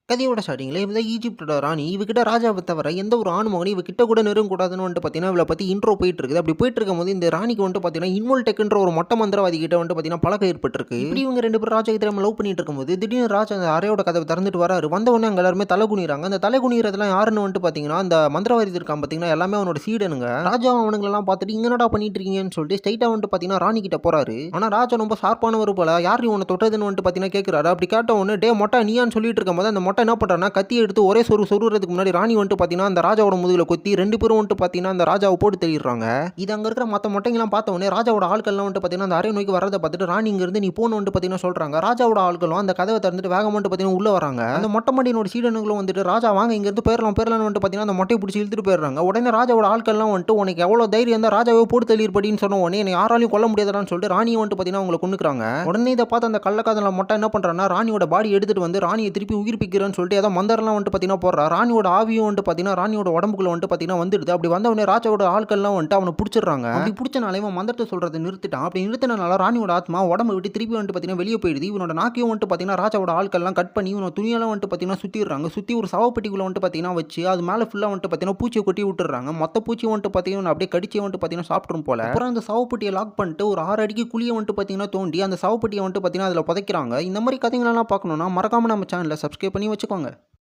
கதையோட ஸ்டார்டிங்ல இவ தான் ஈஜிப்ட்டோட ராணி. இவகிட்ட ராஜாவ தவிர எந்த ஒரு ஆணுமகனும் இவகிட்ட கூட நெருங்கக்கூடாதுன்னு வந்துட்டு பார்த்தீங்கன்னா, இவள பத்தி இன்ட்ரோ போயிட்டு இருக்குது. அப்படி போயிட்டு இருக்கும்போது இந்த ராணிக்கு வந்துட்டு பார்த்தீங்கன்னா, இன்வோல்டெக்ன்ற ஒரு மொட்டை மந்திரவாதி கிட்ட வந்துட்டு பார்த்தீங்கன்னா, பழக்கம் ஏற்பட்டிருக்கு. இப்படி இவங்க 2 பேரும் ராஜா தெரியாம லவ் பண்ணிட்டு இருக்கும்போது, திடீர்னு ராஜா அந்த அறையோட கதவ திறந்துட்டு வராரு. வந்த உடனே அங்க எல்லாருமே தலை குனிறாங்க. அந்த தலை குனிறதெல்லாம் யாருன்னு வந்துட்டு பார்த்தீங்கன்னா, அந்த மந்திரவாதி இருக்கான் பார்த்தீங்கன்னா, எல்லாமே அவனோட சீடனுங்க. ராஜா அவனுங்களெல்லாம் பார்த்துட்டு, "இங்க என்னடா பண்ணிட்டு இருக்கீங்கன்னு?" சொல்லிட்டு ஸ்ட்ரெயிட்டா வந்துட்டு பார்த்தீங்கன்னா, ராணி கிட்ட போறாரு. ஆனா ராஜா ரொம்ப ஷார்ப்பானவரு போல. "யார் நீ உன்ன தொட்டதுன்னு?" வந்துட்டு பார்த்தீங்கன்னா கேட்கிறாரு. அப்படி கேட்ட உடனே, "டேய் மொட்டை நீயான்னு?" சொல்லிட்டு இருக்கும்போது, அந்த மொட்டை என்ன பண்றான்னா, கத்தி எடுத்து ஒரே சொருகுறதுக்கு முன்னாடி ராணி வந்துட்டு பார்த்தீங்கன்னா, அந்த ராஜாவோட முதுகுல குத்தி 2 பேரும் வந்துட்டு பார்த்தீங்கன்னா, அந்த ராஜாவ போட்டு தள்ளிடுறாங்க. இது அங்க இருக்கிற மத்த மொட்டைங்கலாம் பார்த்த உடனே ராஜாவோட ஆட்கள்லாம் வந்துட்டு பார்த்தீங்கன்னா, அந்த அறைய நோக்கி வரத பார்த்துட்டு ராணி இங்கிருந்து நீ போன்னு வந்துட்டு பார்த்தீங்கன்னா சொல்றாங்க. ராஜாவோட ஆட்களும் அந்த கதவ திறந்துட்டு வேகமா வந்துட்டு பார்த்தீங்கன்னா உள்ள வராங்க. அந்த மொட்டை மண்டையனோட சீடனுங்களும் வந்துட்டு ராஜா வாங்க இங்கிருந்து போயிரலாம்னு வந்துட்டு பார்த்தீங்கன்னா, அந்த மொட்டைய புடிச்சு இழுத்துட்டு போயிடுறாங்க. உடனே ராஜாவோட ஆட்கள்லாம் வந்துட்டு உனக்கு எவ்வளோ தைரியம் இருந்தா ராஜாவே போட்டு தள்ளியிருப்படின்னு சொன்ன உடனே என்னை யாராலையும் கொல்ல முடியாதுடான்னு சொல்லிட்டு ராணியை வந்துட்டு பார்த்தீங்கன்னா அவங்கள கொன்னுக்குறாங்க. உடனே இதை பார்த்து அந்த கள்ளக்காதல மொட்டை என்ன பண்றான்னா, ராணியோட பாடி எடுத்துட்டு வந்து ராணியை திருப்பி உயிர்ப்பிக்கிறேன்னு சொல்லிட்டு ஏதோ மந்திரம்லாம் வந்துட்டு பார்த்தீங்கன்னா போடுறா. ராணியோட ஆவியும் வந்துட்டு பார்த்தீங்கன்னா, ராணியோட உடம்புக்குள்ள வந்துட்டு பார்த்தீங்கன்னா வந்துடுது. அப்படி வந்த உடனே ராஜாவோட ஆட்கள்லாம் வந்துட்டு அவனை புடிச்சிடுறாங்க. அப்படி புடிச்சனால இவன் மந்திரத்தை சொல்றதை நிறுத்திட்டான். அப்படி நிறுத்தினால ராணியோட ஆத்மா உடம்பை விட்டு திருப்பி வந்துட்டு பார்த்தீங்கன்னா வெளியே போயிடுது. இவனோட நாக்கையும் வந்துட்டு பார்த்தீங்கன்னா ராஜாவோட ஆட்கள்லாம் கட் பண்ணி இவனோட துணியெல்லாம் வந்துட்டு பார்த்தீங்கன்னா சுத்திடுறாங்க. சுத்தி ஒரு சவப்பெட்டிக்குள்ள வந்துட்டு பார்த்தீங்கன்னா வச்சு அது மேலே ஃபுல்லாக வந்துட்டு பார்த்தீங்கன்னா பூச்சியை கொட்டி விட்டுறாங்க. மொத்த பூச்சி வந்துட்டு பார்த்தீங்கன்னா அப்படியே கடிச்சே வந்துட்டு பார்த்தீங்கன்னா சாப்பிட்ரும் போல. அப்புறம் அந்த சவப்பெட்டியை லாக் பண்ணிட்டு ஒரு 6 அடிக்கு குழியை வந்துட்டு பார்த்தீங்கன்னா தோண்டி அந்த சவப்பெட்டியை வந்துட்டு பார்த்தீங்கன்னா அதில் புதைக்கிறாங்க. இந்த மாதிரி கதைகளெல்லாம் பார்க்கணும்னா மறக்காம நம்ம சேனலை சப்ஸ்கிரைப் பண்ணி வச்சுக்கோங்க.